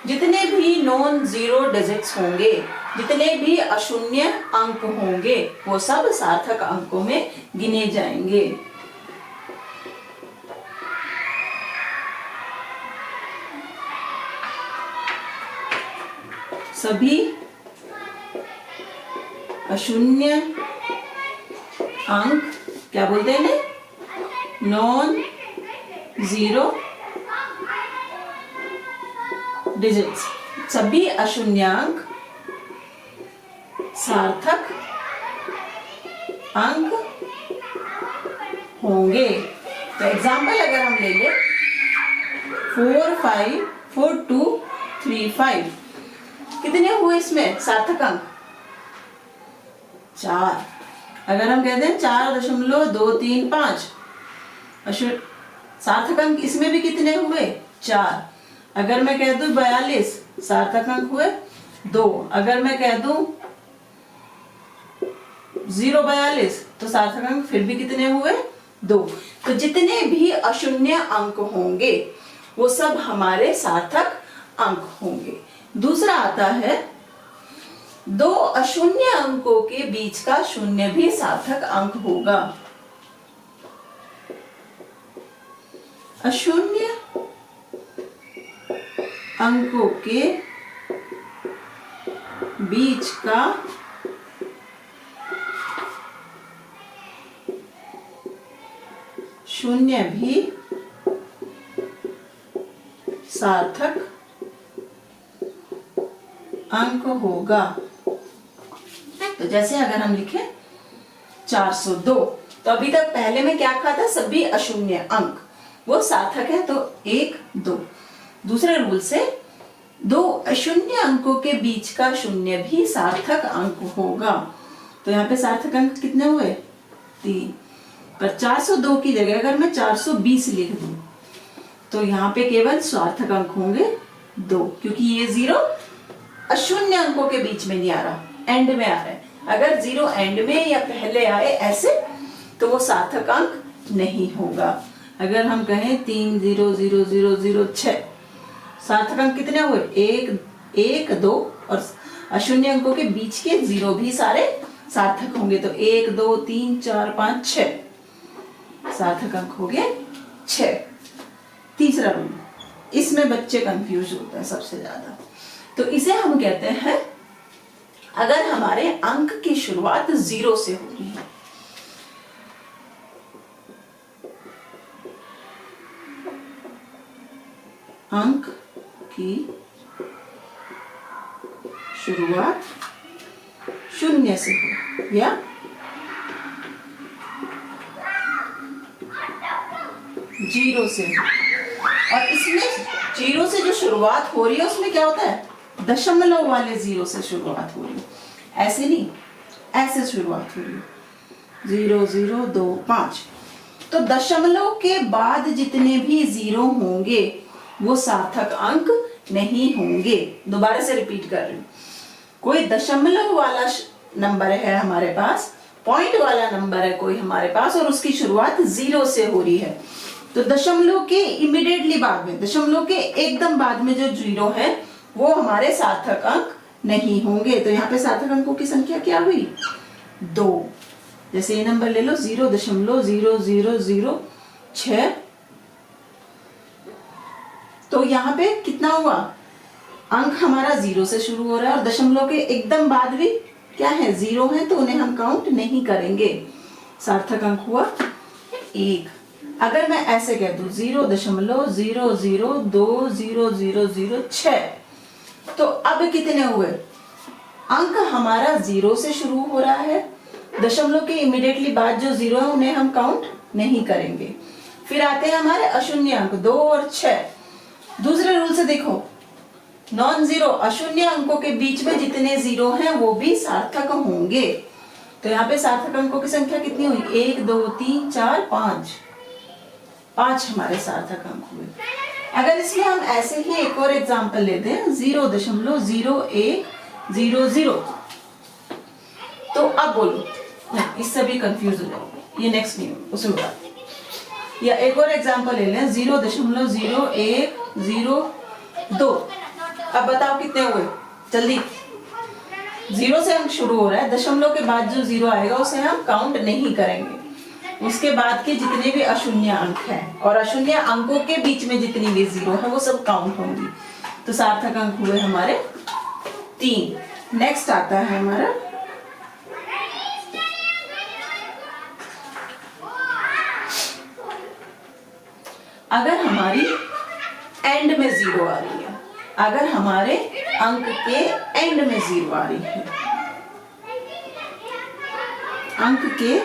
जितने भी non zero digits होंगे, जितने भी अशून्य अंक होंगे, वो सब सार्थक अंकों में गिने जाएंगे। सभी अशून्य अंक क्या बोलते हैं, नॉन जीरो डिजिट्स, सभी अशून्यांक सार्थक अंक होंगे। तो एग्जाम्पल अगर हम ले लें 4 5 4 2 3 5, कितने हुए इसमें सार्थक अंक? 4। अगर हम कहते हैं 4.235, सार्थक अंक इसमें भी कितने हुए? 4। अगर मैं कह दूं 42, सार्थक अंक हुए 2। अगर मैं कह दूं 0.42, तो सार्थक अंक फिर भी कितने हुए? 2। तो जितने भी अशून्य अंक होंगे वो सब हमारे सार्थक अंक होंगे। दूसरा आता है, दो अशून्य अंकों के बीच का शून्य भी सार्थक अंक होगा। अशून्य अंकों के बीच का शून्य भी सार्थक अंक होगा। तो जैसे अगर हम लिखें 402, तो अभी तक पहले में क्या कहा था? सभी अशून्य अंक वो सार्थक है, तो 1 2। दूसरे रूल से दो अशून्य अंकों के बीच का शून्य भी सार्थक अंक होगा। तो यहाँ पे सार्थक अंक कितने हुए? 3। पर 402 की जगह अगर मैं 420 लिख दूं, तो यहाँ पे केवल सार्थक अंक होंगे 2, क्योंकि ये 0 अशून्य अंकों के बीच में नहीं आ रहा, एंड में आ रहा है। अगर 0 एंड में या पहले आए ऐसे, तो वो सार्थक अंक नहीं होगा। अगर हम कहें 3 0 0 0 0 6, सार्थक अंक कितने हुए? 1 1 2, और अशून्य अंकों के बीच के 0 भी सारे सार्थक होंगे। तो 1 2 3 4 5 6 सार्थक अंक हो गए 6। तीसरा रूल, इसमें बच्चे कंफ्यूज होते हैं सबसे ज्यादा। तो इसे हम कहते हैं, अगर हमारे अंक की शुरुआत 0 से हो रही है, अंक की शुरुआत 0 से हो या 0 से हो, और इसमें 0 से जो शुरुआत हो रही है उसमें क्या होता है? दशमलव वाले 0 से शुरुआत हो रही है, ऐसे नहीं, ऐसे शुरुआत हो रही है 0 0 2 5। तो दशमलव के बाद जितने भी 0 होंगे वो सार्थक अंक नहीं होंगे। दोबारा से रिपीट कर रही हूं, कोई दशमलव वाला नंबर है हमारे पास, पॉइंट वाला नंबर है कोई हमारे पास, और उसकी शुरुआत 0 से हो रही है, तो दशमलव के इमीडिएटली बाद में, दशमलव के एकदम बाद में जो 0 है वो हमारे सार्थक अंक नहीं होंगे। तो यहाँ पे सार्थक अंकों की संख्या क्या हुई? 2। जैसे ये नंबर ले लो 0.0006, तो यहाँ पे कितना हुआ? अंक हमारा 0 से शुरू हो रहा है, और दशमलव के एकदम बाद भी क्या है? 0 है, तो उन्हें हम काउंट नहीं करेंगे। सार्थक अंक हुआ 1। अगर मैं ऐसे कह दूं 0.00200006, तो अब कितने हुए? अंक हमारा 0 से शुरू हो रहा है, दशमलव के इमीडिएटली बाद जो 0 है उन्हें हम काउंट नहीं करेंगे। फिर आते हैं हमारे अशून्य अंक 2 और 6। दूसरे रूल से देखो, नॉन जीरो अशून्य अंकों के बीच में जितने 0 हैं वो भी सार्थक होंगे। तो यहाँ पे सार्थक अंकों की संख्या कितनी हुई? 1 2 3 4 5, 5 हमारे सार्थक अंक हुए। अगर इसमें हम ऐसे ही एक और एग्जांपल लेते हैं 0.0100, तो अब बोलो, इससे भी कंफ्यूज हो जाओगे, ये नेक्स्ट नहीं उसमें बात। या एक और एग्जांपल ले लें 0.0102, अब बताओ कितने हुए, जल्दी। 0 से अंक शुरू हो रहा है, दशमलव के बाद जो 0 आएगा उसे हम काउंट नहीं करेंगे। उसके बाद के जितने भी अशून्य अंक हैं और अशून्य अंकों के बीच में जितनी भी 0 है वो सब काउंट होंगी। तो सार्थक अंक हुए हमारे 3। नेक्स्ट आता है हमारा अगर हमारी एंड में 0 आ रही है, अगर हमारे अंक के एंड में 0 आ रही है, अंक के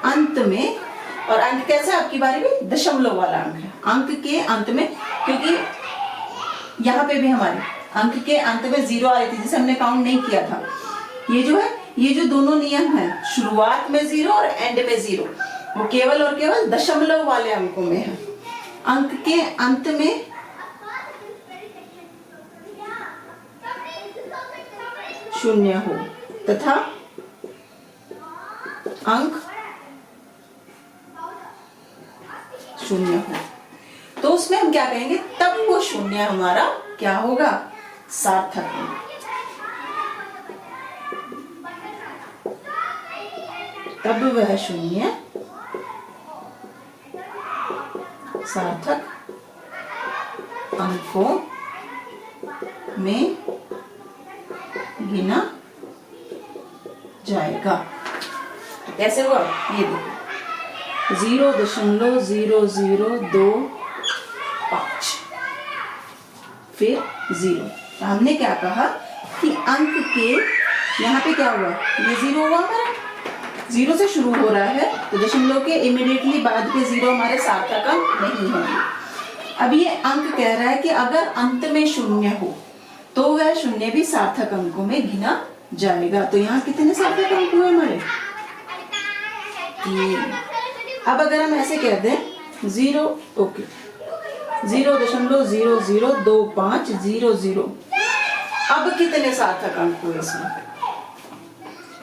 अंत में, और अंक कैसा है आपकी बारी में, दशमलव वाला अंक है, अंक के अंत में, क्योंकि यहाँ पे भी हमारे अंक के अंत में 0 आ रही थी जिसे हमने काउंट नहीं किया था। ये जो है, ये जो दोनों नियम है, शुरुआत में 0 और एंड में 0, वो केवल और केवल दशमलव वाले अंकों में है। अंक के अंत में शून्य हो तथा अंक शून्य हो, तो उसमें हम क्या कहेंगे, तब वो शून्य हमारा क्या होगा, सार्थक अंक। तब वह शून्य सार्थक अंकों में गिना जाएगा। तो कैसे हुआ, ये देखो 0.0025, फिर 0। तो हमने क्या कहा कि अंक के यहाँ पे क्या हुआ, ये 0 हुआ हमारा, 0 से शुरू हो रहा है, तो दशमलव के इमीडिएटली बाद के 0 हमारे सार्थक अंक नहीं होंगे। अब ये अंक कह रहा है कि अगर अंत में शून्य हो तो वह शून्य भी सार्थक अंकों में गिना जाएगा। तो यहाँ कितने सार्थक अंक हुए हमारे, 3। अब अगर हम ऐसे कह दें 0.002500, अब कितने सार्थक अंक हुए इसमें,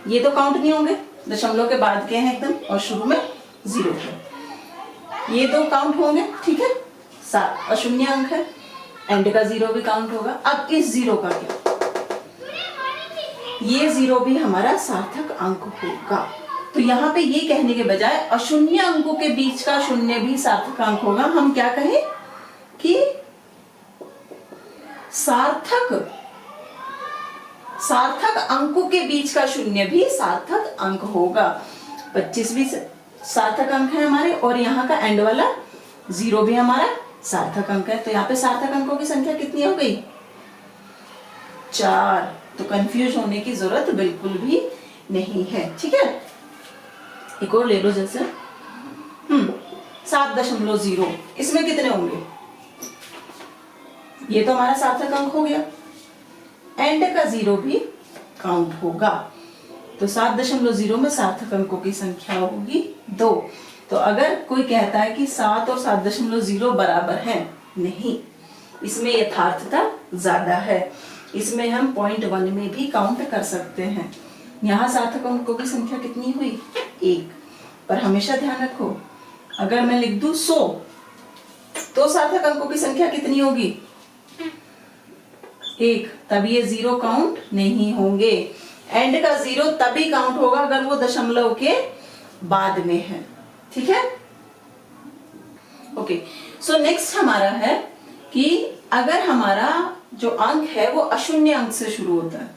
ये तो काउंट नहीं होंगे, दशमलव के बाद के हैं एकदम और शुरू में 0 है, ये तो काउंट होंगे, ठीक है, अशून्य अंक है, एंड का 0 भी काउंट होगा। अब इस 0 का क्या, ये 0 भी हमारा सार्थक अंक होगा। तो यहाँ पे ये कहने के बजाय अशून्य अंकों के बीच का शून्य भी सार्थक अंक होगा, हम क्या कहें कि सार्थक अंकों के बीच का शून्य भी सार्थक अंक होगा। 25 भी सार्थक अंक है हमारे, और यहाँ का एंड वाला 0 भी हमारा सार्थक अंक है। तो यहाँ पे सार्थक अंकों की संख्या कितनी हो गई, 4। तो कंफ्यूज होने की जरूरत बिल्कुल भी नहीं है, ठीक है। एक और ले लो, जैसे 7.0, इसमें कितने होंगे, ये तो हमारा सार्थक अंक हो गया, एंड का 0 भी काउंट होगा। तो 7.0 में सार्थक अंकों की संख्या होगी 2। तो अगर कोई कहता है कि 7 और 7.0 बराबर है, नहीं, इसमें यथार्थता ज्यादा है, इसमें हम 0.1 में भी काउंट कर सकते हैं। यहाँ सार्थक अंकों की संख्या कितनी हुई, 1। पर हमेशा ध्यान रखो, अगर मैं लिख दूं 100, तो सार्थक अंकों की संख्या कितनी होगी, 1। तब ये 0 काउंट नहीं होंगे। एंड का 0 तभी काउंट होगा अगर वो दशमलव के बाद में है, ठीक है। ओके, सो नेक्स्ट हमारा है कि अगर हमारा जो अंक है वो अशून्य अंक से शुरू होता है,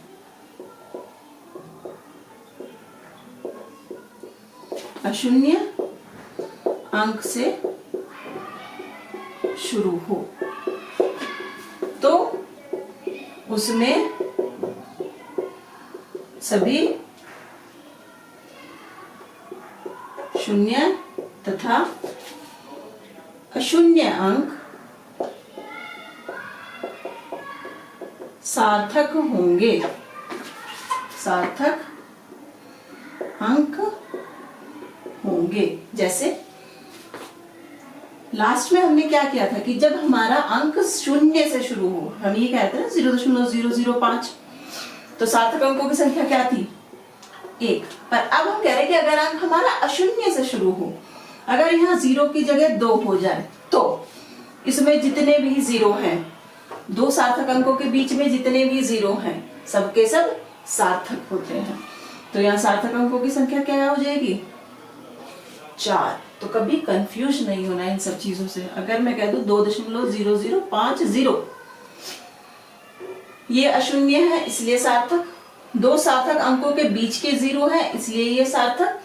अशून्य अंक से शुरू हो, तो उसमें सभी शून्य तथा अशून्य अंक सार्थक होंगे, सार्थक अंक होंगे। जैसे लास्ट में हमने क्या किया था कि जब हमारा अंक शून्य से शुरू हो, हम ये कहते हैं ना 0.005, तो सार्थक अंकों की संख्या क्या थी, 1। पर अब हम कह रहे हैं कि अगर अंक हमारा अशून्य से शुरू हो, अगर यहाँ 0 की जगह 2 हो जाए, तो इसमें जितने भी 0 हैं दो सार्थक अंकों के बीच में जितने भी जीरो हैं सबके सब सार्थक होते हैं। तो यहाँ सार्थक अंकों की संख्या क्या हो जाएगी? 4। तो कभी कंफ्यूज नहीं होना इन सब चीजों से। अगर मैं कह दूं 2.0050 ये अशून्य है इसलिए सार्थक, दो सार्थक अंकों के बीच के जीरो है इसलिए ये सार्थक,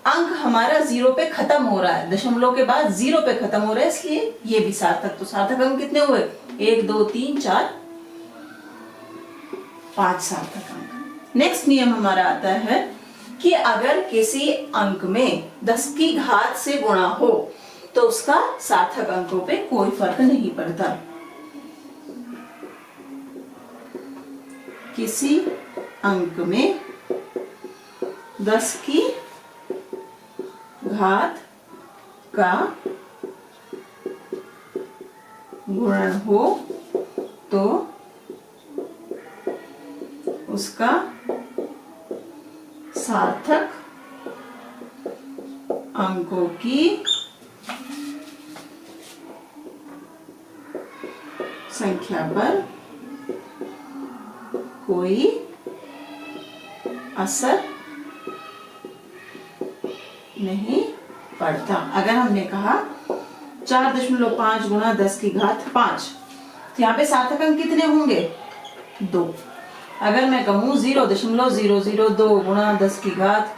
अंक हमारा जीरो पे खत्म हो रहा है, दशमलव के बाद जीरो पे खत्म हो रहा है इसलिए ये भी सार्थक। तो सार्थक अंक कितने हुए? 1 2 3 4 5 सार्थक अंक। नेक्स्ट नियम हमारा आता है कि अगर किसी अंक में 10 की घात से गुणा हो तो उसका सार्थक अंकों पे कोई फर्क नहीं पड़ता। किसी अंक में 10 की घात का गुणन हो तो उसका सार्थक अंकों की संख्या पर कोई असर नहीं पड़ता। अगर हमने कहा 4.5 गुणा 10 की घात 5 तो यहाँ पे सार्थक अंक कितने होंगे? 2। अगर मैं कहूं 0.002 गुणा 10 की घात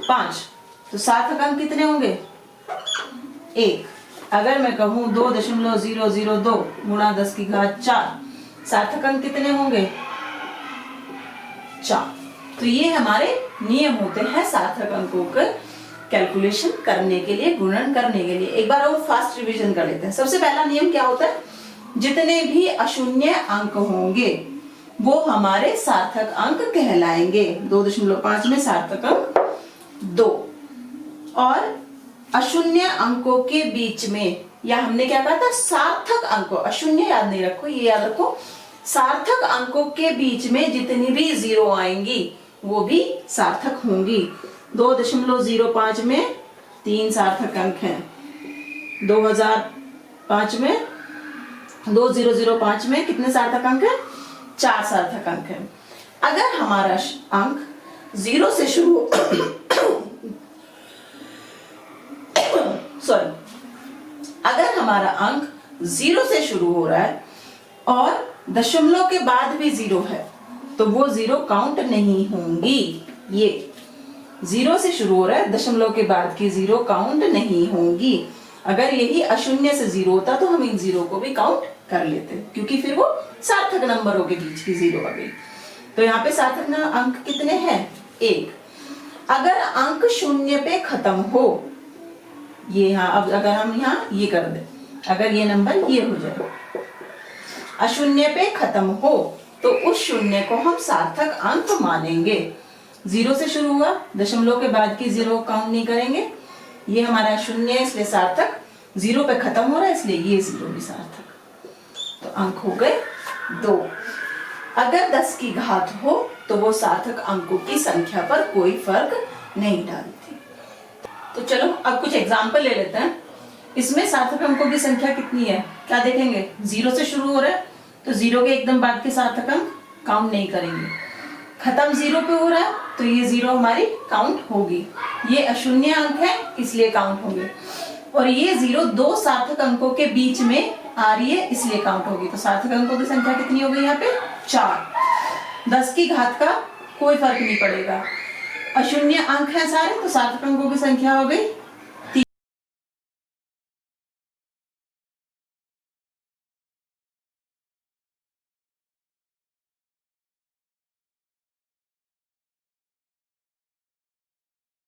5 तो सार्थक अंक कितने होंगे? 1। अगर मैं कहूं 2.002 गुणा 10 की घात 4 सार्थक अंक कितने होंगे? 4। तो ये हमारे नियम होते हैं सार्थक अंकों का कैलकुलेशन करने के लिए, गुणन करने के लिए। एक बार और फास्ट रिवीजन कर लेते हैं। सबसे पहला नियम क्या होता है? जितने भी अशून्य अंक होंगे वो हमारे सार्थक अंक कहलाएंगे। 2.5 में सार्थक अंक 2, और अशून्य अंकों के बीच में, या हमने क्या कहा था? सार्थक अंकों, अशून्य याद नहीं रखो, ये याद रखो, सार्थक अंकों के बीच में जितनी भी जीरो आएंगी वो भी सार्थक होंगी। 2.05 में 3 सार्थक अंक हैं, 2005 में 2005 में कितने सार्थक अंक हैं? 4 सार्थक अंक हैं। अगर हमारा अंक 0 से शुरू अगर हमारा अंक 0 से शुरू हो रहा है और दशमलव के बाद भी 0 है तो वो 0 काउंट नहीं होंगी। ये 0 से शुरू हो रहा है, दशमलव के बाद की 0 काउंट नहीं होंगी। अगर यही अशून्य से 0 होता तो हम इन 0 को भी काउंट कर लेते, क्योंकि फिर वो सार्थक नंबरों के बीच की 0 आ गई। तो यहाँ पे सार्थक अंक कितने हैं? 1। अगर अंक 0 पे खत्म हो, ये यहाँ, अब अगर हम यहाँ ये कर दे, अगर ये नंबर ये हो जाए, अशून्य पे खत्म हो तो उस शून्य को हम सार्थक अंक मानेंगे। 0 से शुरू हुआ, दशमलव के बाद की 0 काउंट नहीं करेंगे, ये हमारा शून्य है इसलिए सार्थक, 0 पे खत्म हो रहा है इसलिए ये 0 भी सार्थक। तो अंक हो गए 2। अगर 10 की घात हो तो वो सार्थक अंकों की संख्या पर कोई फर्क नहीं डालती। तो चलो अब कुछ एग्जाम्पल ले लेते हैं। इसमें सार्थक अंकों की संख्या कितनी है क्या देखेंगे? 0 से शुरू हो रहा है तो 0 के एकदम बाद के सार्थक अंक काउंट नहीं करेंगे। खत्म 0 पे हो रहा है तो ये 0 हमारी काउंट होगी। ये अशून्य अंक है इसलिए काउंट होंगे, और ये 0 2 सार्थक अंकों के बीच में आ रही है इसलिए काउंट होगी। तो सार्थक अंकों की संख्या कितनी हो गई यहाँ पे? 4। 10 की घात का कोई फर्क नहीं पड़ेगा, अशून्य अंक है सारे, तो सार्थक अंकों की संख्या हो गई